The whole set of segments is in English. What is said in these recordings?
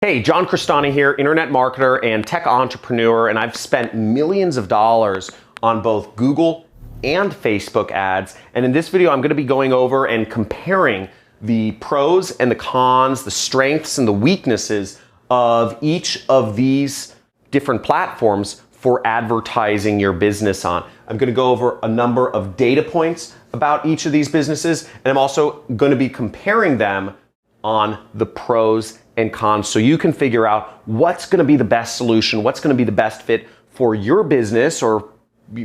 Hey, John Crestani here, internet marketer and tech entrepreneur, and I've spent millions of dollars on both Google and Facebook ads. And in this video, I'm going to be going over and comparing the pros and the cons, the strengths and the weaknesses of each of these different platforms for advertising your business on. I'm going to go over a number of data points about each of these businesses, and I'm also going to be comparing them on the pros and cons so you can figure out what's going to be the best solution, what's going to be the best fit for your business or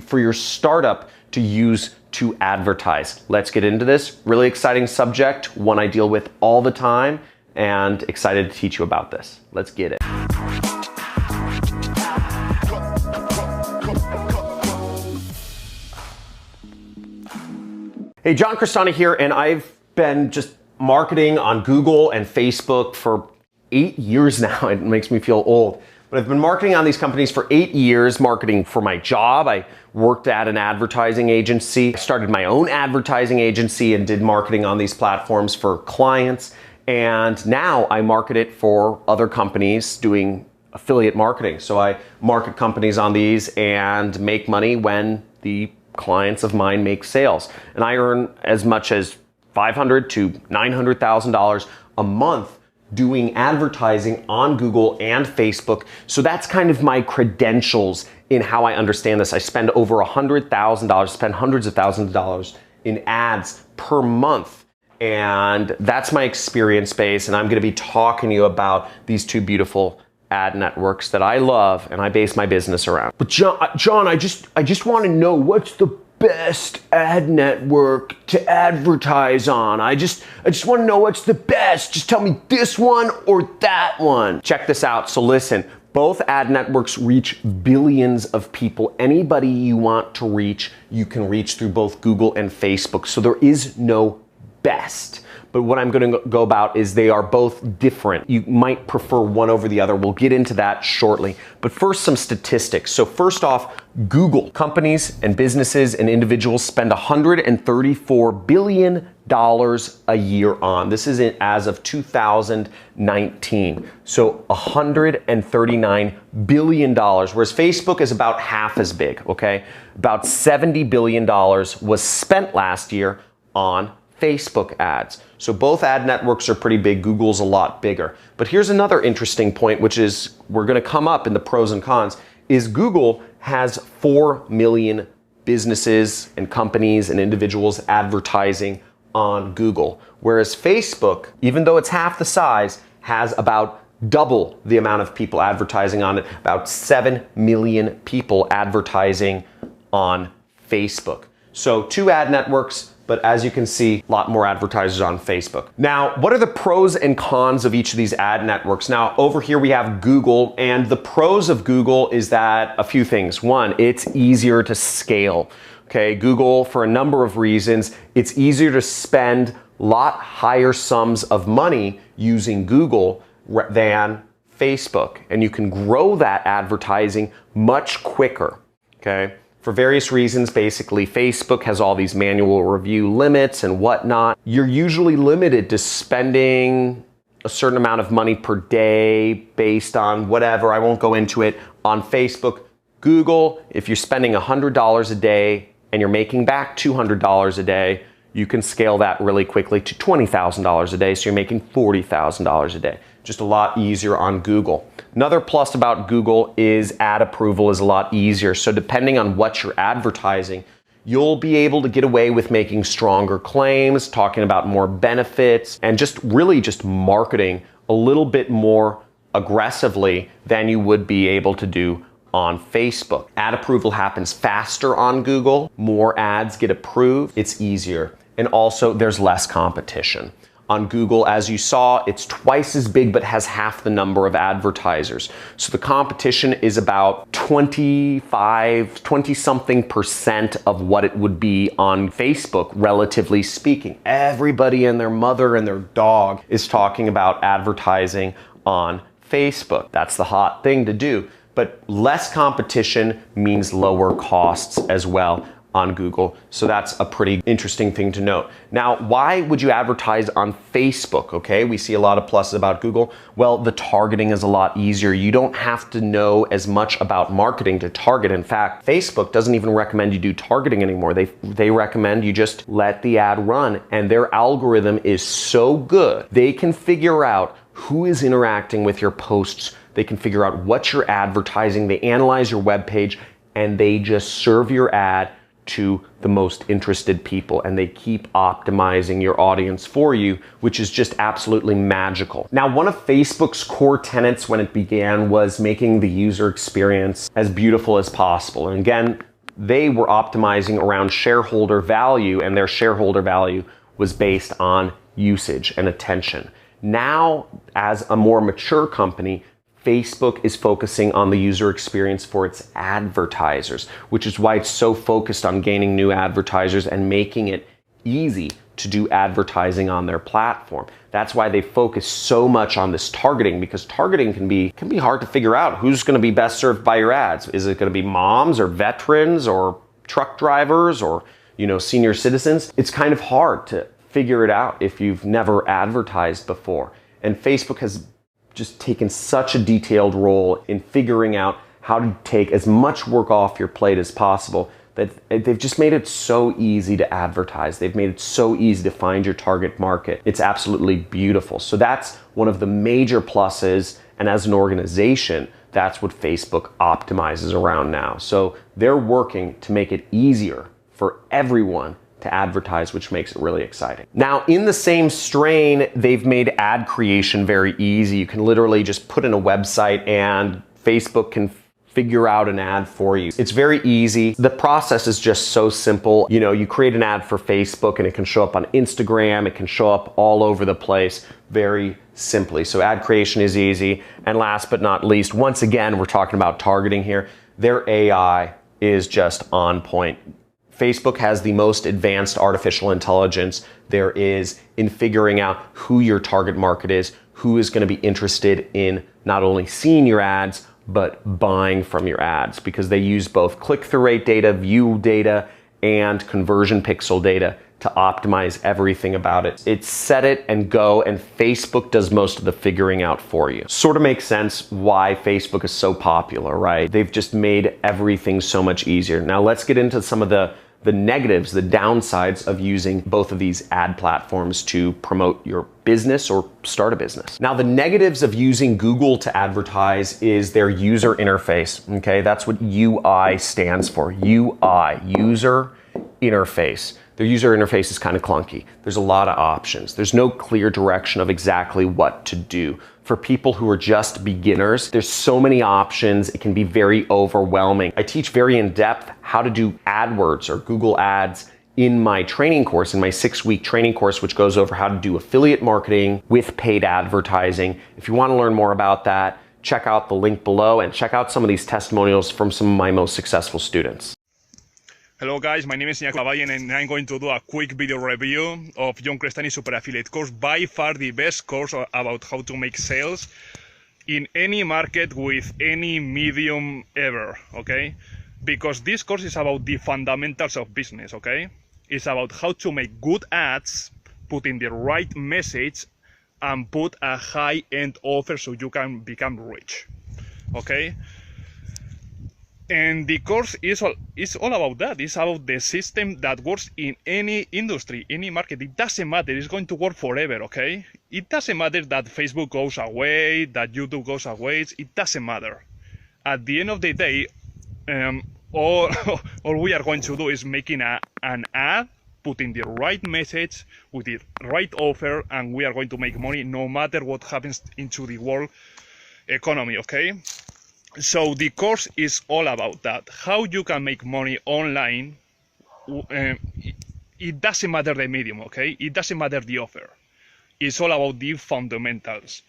for your startup to use to advertise. Let's get into this really exciting subject, one I deal with all the time, and excited to teach you about this. Let's get it. Hey, John Crestani here, and I've been just marketing on Google and Facebook for 8 years now. It makes me feel old. But I've been marketing on these companies for 8 years, marketing for my job. I worked at an advertising agency. I started my own advertising agency and did marketing on these platforms for clients. And now I market it for other companies doing affiliate marketing. So I market companies on these and make money when the clients of mine make sales. And I earn as much as $500,000 to $900,000 a month doing advertising on Google and Facebook. So that's kind of my credentials in how I understand this. I spend over $100,000, spend hundreds of thousands of dollars in ads per month. And that's my experience base. And I'm going to be talking to you about these two beautiful ad networks that I love and I base my business around. But John, I just want to know what's the best ad network to advertise on. I just want to know what's the best. Just tell me this one or that one. Check this out. So listen, both ad networks reach billions of people. Anybody you want to reach, you can reach through both Google and Facebook. So there is no best. But what I'm going to go about is they are both different. You might prefer one over the other. We'll get into that shortly. But first, some statistics. So first off, Google. Companies and businesses and individuals spend $134 billion a year on. This is as of 2019. So $139 billion, whereas Facebook is about half as big, okay? About $70 billion was spent last year on Facebook ads. So both ad networks are pretty big. Google's a lot bigger. But here's another interesting point, which is we're going to come up in the pros and cons, is Google has 4 million businesses and companies and individuals advertising on Google. Whereas Facebook, even though it's half the size, has about double the amount of people advertising on it, about 7 million people advertising on Facebook. So two ad networks, but as you can see, a lot more advertisers on Facebook. Now, what are the pros and cons of each of these ad networks? Now, over here we have Google, and the pros of Google is that a few things. One, it's easier to scale. Okay, Google, for a number of reasons, it's easier to spend a lot higher sums of money using Google than Facebook, and you can grow that advertising much quicker, okay? For various reasons, basically, Facebook has all these manual review limits and whatnot. You're usually limited to spending a certain amount of money per day based on whatever. I won't go into it. On Facebook, Google, if you're spending $100 a day and you're making back $200 a day, you can scale that really quickly to $20,000 a day, so you're making $40,000 a day. Just a lot easier on Google. Another plus about Google is ad approval is a lot easier. So depending on what you're advertising, you'll be able to get away with making stronger claims, talking about more benefits, and just really just marketing a little bit more aggressively than you would be able to do on Facebook. Ad approval happens faster on Google. More ads get approved. It's easier. And also there's less competition. On Google, as you saw, it's twice as big but has half the number of advertisers. So the competition is about 20-something% of what it would be on Facebook, relatively speaking. Everybody and their mother and their dog is talking about advertising on Facebook. That's the hot thing to do. But less competition means lower costs as well on Google. So that's a pretty interesting thing to note. Now, why would you advertise on Facebook? Okay, we see a lot of pluses about Google. Well, the targeting is a lot easier. You don't have to know as much about marketing to target. In fact, Facebook doesn't even recommend you do targeting anymore. They recommend you just let the ad run, and their algorithm is so good. They can figure out who is interacting with your posts. They can figure out what you're advertising. They analyze your web page, and they just serve your ad to the most interested people, and they keep optimizing your audience for you, which is just absolutely magical. Now, one of Facebook's core tenets when it began was making the user experience as beautiful as possible. And again, they were optimizing around shareholder value, and their shareholder value was based on usage and attention. Now, as a more mature company, Facebook is focusing on the user experience for its advertisers, which is why it's so focused on gaining new advertisers and making it easy to do advertising on their platform. That's why they focus so much on this targeting, because targeting can be hard to figure out who's going to be best served by your ads. Is it going to be moms or veterans or truck drivers or, senior citizens? It's kind of hard to figure it out if you've never advertised before. And Facebook has just taken such a detailed role in figuring out how to take as much work off your plate as possible that they've just made it so easy to advertise. They've made it so easy to find your target market. It's absolutely beautiful. So that's one of the major pluses. And as an organization, that's what Facebook optimizes around now. So they're working to make it easier for everyone to advertise, which makes it really exciting. Now, in the same strain, they've made ad creation very easy. You can literally just put in a website and Facebook can figure out an ad for you. It's very easy. The process is just so simple. You create an ad for Facebook and it can show up on Instagram. It can show up all over the place very simply. So ad creation is easy. And last but not least, once again, we're talking about targeting here. Their AI is just on point. Facebook has the most advanced artificial intelligence there is in figuring out who your target market is, who is going to be interested in not only seeing your ads, but buying from your ads, because they use both click-through rate data, view data, and conversion pixel data to optimize everything about it. It's set it and go, and Facebook does most of the figuring out for you. Sort of makes sense why Facebook is so popular, right? They've just made everything so much easier. Now let's get into some of the negatives, the downsides of using both of these ad platforms to promote your business or start a business. Now, the negatives of using Google to advertise is their user interface, okay? That's what UI stands for, UI, user interface. Their user interface is kind of clunky. There's a lot of options. There's no clear direction of exactly what to do. For people who are just beginners, there's so many options, it can be very overwhelming. I teach very in-depth how to do AdWords or Google Ads in my training course, in my 6-week training course, which goes over how to do affiliate marketing with paid advertising. If you want to learn more about that, check out the link below and check out some of these testimonials from some of my most successful students. Hello guys, my name is Iñaki Lavallen and I'm going to do a quick video review of John Crestani's Super Affiliate course, by far the best course about how to make sales in any market with any medium ever, okay? Because this course is about the fundamentals of business, okay? It's about how to make good ads, put in the right message, and put a high-end offer so you can become rich, okay? And the course is all about that. It's about the system that works in any industry, any market. It doesn't matter. It's going to work forever, okay? It doesn't matter that Facebook goes away, that YouTube goes away. It doesn't matter. At the end of the day, all we are going to do is making an ad, putting the right message with the right offer, and we are going to make money no matter what happens into the world economy, okay? So the course is all about that, how you can make money online. It doesn't matter the medium, okay? It doesn't matter the offer. It's all about the fundamentals.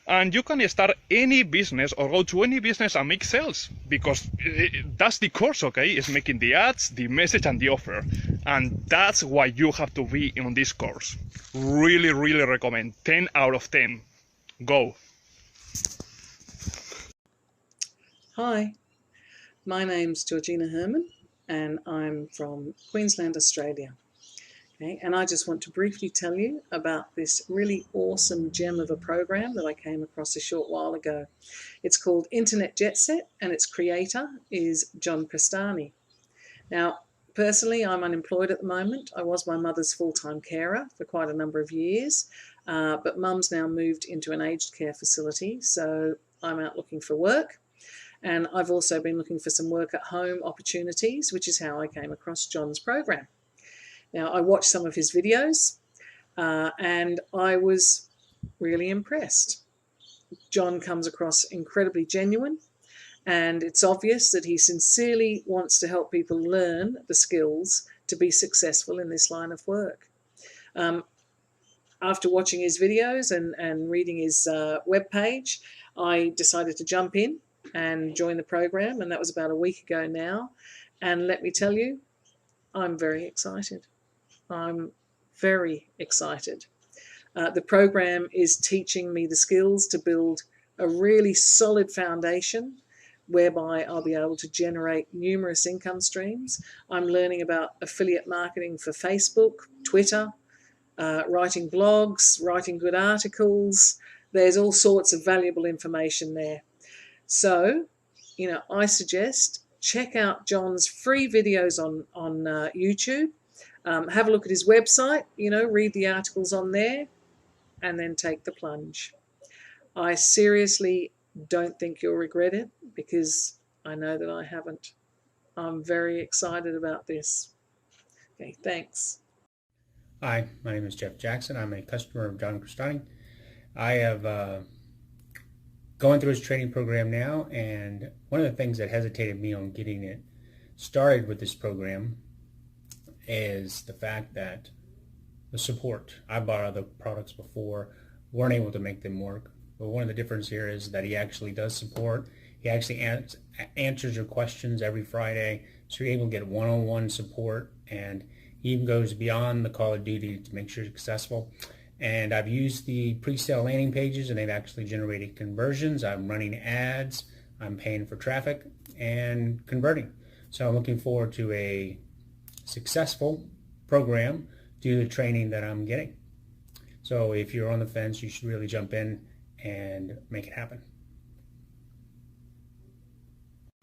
And you can start any business or go to any business and make sales, because that's the course, okay? It's making the ads, the message, and the offer. And that's why you have to be in this course. Really, really recommend. 10 out of 10. Go. Hi, my name's Georgina Herman, and I'm from Queensland, Australia. Okay, and I just want to briefly tell you about this really awesome gem of a program that I came across a short while ago. It's called Internet Jet Set, and its creator is John Crestani. Now, personally, I'm unemployed at the moment. I was my mother's full-time carer for quite a number of years, but mum's now moved into an aged care facility, so I'm out looking for work. And I've also been looking for some work at home opportunities, which is how I came across John's program. Now, I watched some of his videos and I was really impressed. John comes across incredibly genuine, and it's obvious that he sincerely wants to help people learn the skills to be successful in this line of work. After watching his videos and reading his webpage, I decided to jump in and join the program, and that was about a week ago now. And let me tell you, I'm very excited. I'm very excited. The program is teaching me the skills to build a really solid foundation whereby I'll be able to generate numerous income streams. I'm learning about affiliate marketing for Facebook, Twitter, writing blogs, writing good articles. There's all sorts of valuable information there. So, I suggest check out John's free videos on YouTube. Have a look at his website, read the articles on there, and then take the plunge. I seriously don't think you'll regret it, because I know that I haven't. I'm very excited about this. Okay, thanks. Hi, my name is Jeff Jackson. I'm a customer of John Crestani. I have going through his training program now, and one of the things that hesitated me on getting it started with this program is the fact that the support. I bought other products before, weren't able to make them work. But one of the differences here is that he actually does support. He actually answers your questions every Friday, so you're able to get one-on-one support, and he even goes beyond the call of duty to make sure you're successful. And I've used the pre-sale landing pages, and they've actually generated conversions. I'm running ads, I'm paying for traffic, and converting. So I'm looking forward to a successful program due to the training that I'm getting. So if you're on the fence, you should really jump in and make it happen.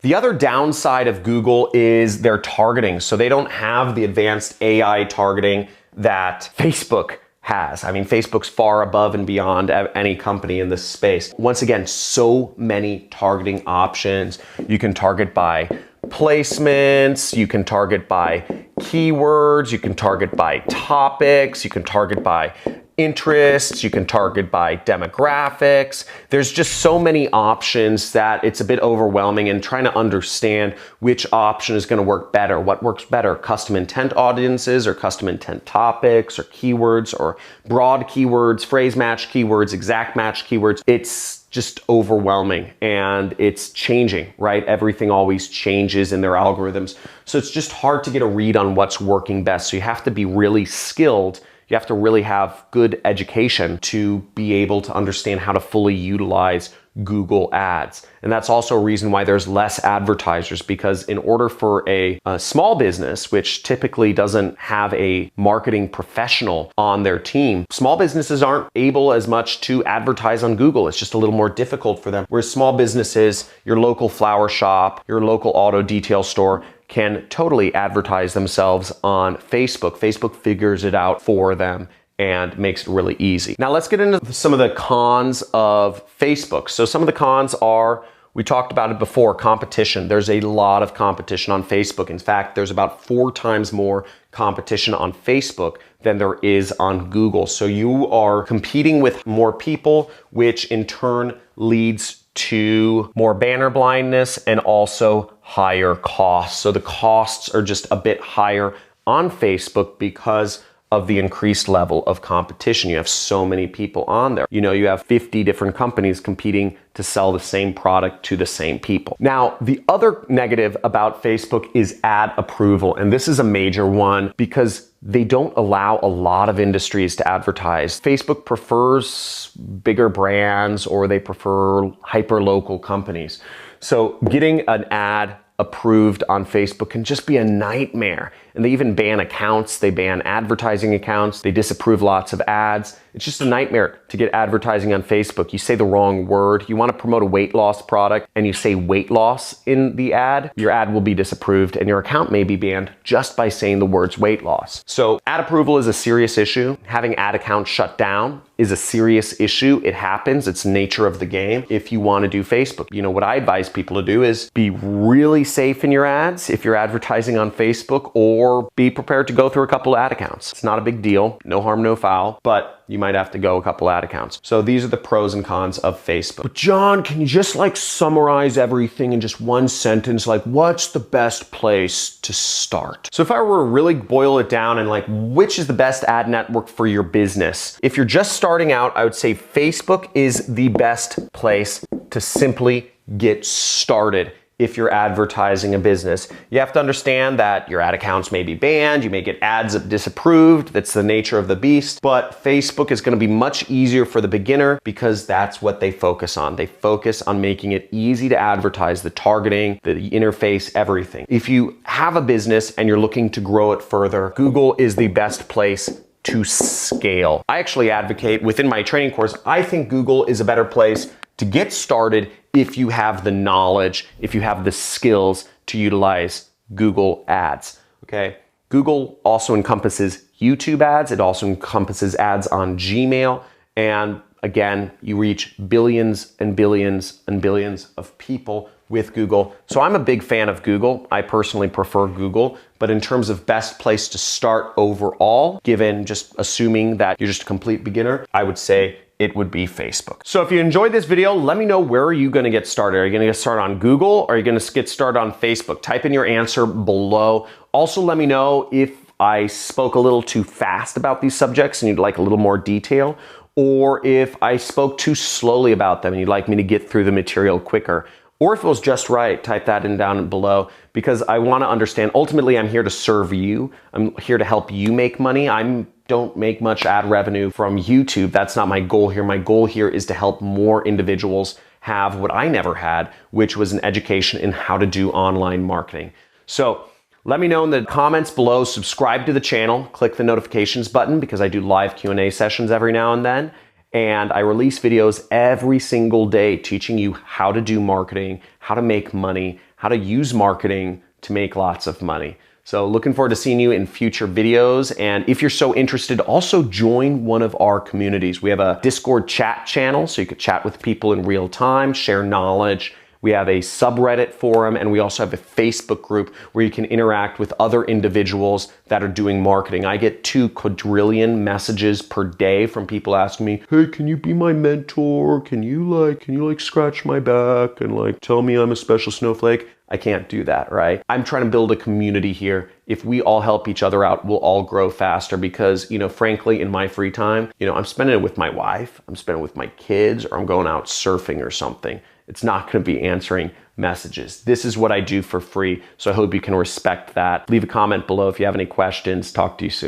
The other downside of Google is their targeting. So they don't have the advanced AI targeting that Facebook has. I mean, Facebook's far above and beyond any company in this space. Once again, so many targeting options. You can target by placements, you can target by keywords, you can target by topics, you can target by interests, you can target by demographics. There's just so many options that it's a bit overwhelming, and trying to understand which option is going to work better. What works better, custom intent audiences or custom intent topics or keywords or broad keywords, phrase match keywords, exact match keywords. It's just overwhelming, and it's changing, right? Everything always changes in their algorithms. So it's just hard to get a read on what's working best. So you have to be really skilled. You have to really have good education to be able to understand how to fully utilize Google Ads. And that's also a reason why there's less advertisers, because in order for a small business, which typically doesn't have a marketing professional on their team, small businesses aren't able as much to advertise on Google. It's just a little more difficult for them. Whereas small businesses, your local flower shop, your local auto detail store, can totally advertise themselves on Facebook. Facebook figures it out for them and makes it really easy. Now let's get into some of the cons of Facebook. So some of the cons are, we talked about it before, competition. There's a lot of competition on Facebook. In fact, there's about 4 times more competition on Facebook than there is on Google. So you are competing with more people, which in turn leads to more banner blindness and also higher costs. So the costs are just a bit higher on Facebook because of the increased level of competition. You have so many people on there. You have 50 different companies competing to sell the same product to the same people. Now, the other negative about Facebook is ad approval. And this is a major one because they don't allow a lot of industries to advertise. Facebook prefers bigger brands, or they prefer hyper-local companies. So getting an ad approved on Facebook can just be a nightmare. And they even ban accounts, they ban advertising accounts, they disapprove lots of ads. It's just a nightmare to get advertising on Facebook. You say the wrong word, you want to promote a weight loss product and you say weight loss in the ad, your ad will be disapproved and your account may be banned just by saying the words weight loss. So ad approval is a serious issue. Having ad accounts shut down is a serious issue. It happens. It's the nature of the game. If you want to do Facebook, you know, what I advise people to do is be really safe in your ads if you're advertising on Facebook, or be prepared to go through a couple ad accounts. It's not a big deal. No harm, no foul, but you might have to go a couple ad accounts. So these are the pros and cons of Facebook. But John, can you just like summarize everything in just one sentence? Like, what's the best place to start? So if I were to really boil it down and like, which is the best ad network for your business? If you're just starting out, I would say Facebook is the best place to simply get started. If you're advertising a business, you have to understand that your ad accounts may be banned, you may get ads disapproved, that's the nature of the beast, but Facebook is going to be much easier for the beginner because that's what they focus on. They focus on making it easy to advertise, the targeting, the interface, everything. If you have a business and you're looking to grow it further, Google is the best place to scale. I actually advocate within my training course, I think Google is a better place to get started if you have the knowledge, if you have the skills to utilize Google ads, okay? Google also encompasses YouTube ads. It also encompasses ads on Gmail. And again, you reach billions and billions and billions of people with Google. So I'm a big fan of Google. I personally prefer Google, but in terms of best place to start overall, given just assuming that you're just a complete beginner, I would say it would be Facebook. So if you enjoyed this video, let me know, where are you gonna get started? Are you gonna get started on Google or are you gonna get started on Facebook? Type in your answer below. Also, let me know if I spoke a little too fast about these subjects and you'd like a little more detail, or if I spoke too slowly about them and you'd like me to get through the material quicker. Or if it was just right, type that in down below, because I want to understand, ultimately I'm here to serve you. I'm here to help you make money. I don't make much ad revenue from YouTube. That's not my goal here. My goal here is to help more individuals have what I never had, which was an education in how to do online marketing. So let me know in the comments below, subscribe to the channel, click the notifications button because I do live Q&A sessions every now and then. And I release videos every single day teaching you how to do marketing, how to make money, how to use marketing to make lots of money. So looking forward to seeing you in future videos. And if you're so interested, also join one of our communities. We have a Discord chat channel, so you could chat with people in real time, share knowledge. We have a subreddit forum, and we also have a Facebook group where you can interact with other individuals that are doing marketing. I get 2 quadrillion messages per day from people asking me, hey, can you be my mentor? Can you scratch my back and like tell me I'm a special snowflake? I can't do that, right? I'm trying to build a community here. If we all help each other out, we'll all grow faster because, you know, frankly, in my free time, you know, I'm spending it with my wife, I'm spending it with my kids, or I'm going out surfing or something. It's not going to be answering messages. This is what I do for free, so I hope you can respect that. Leave a comment below if you have any questions. Talk to you soon.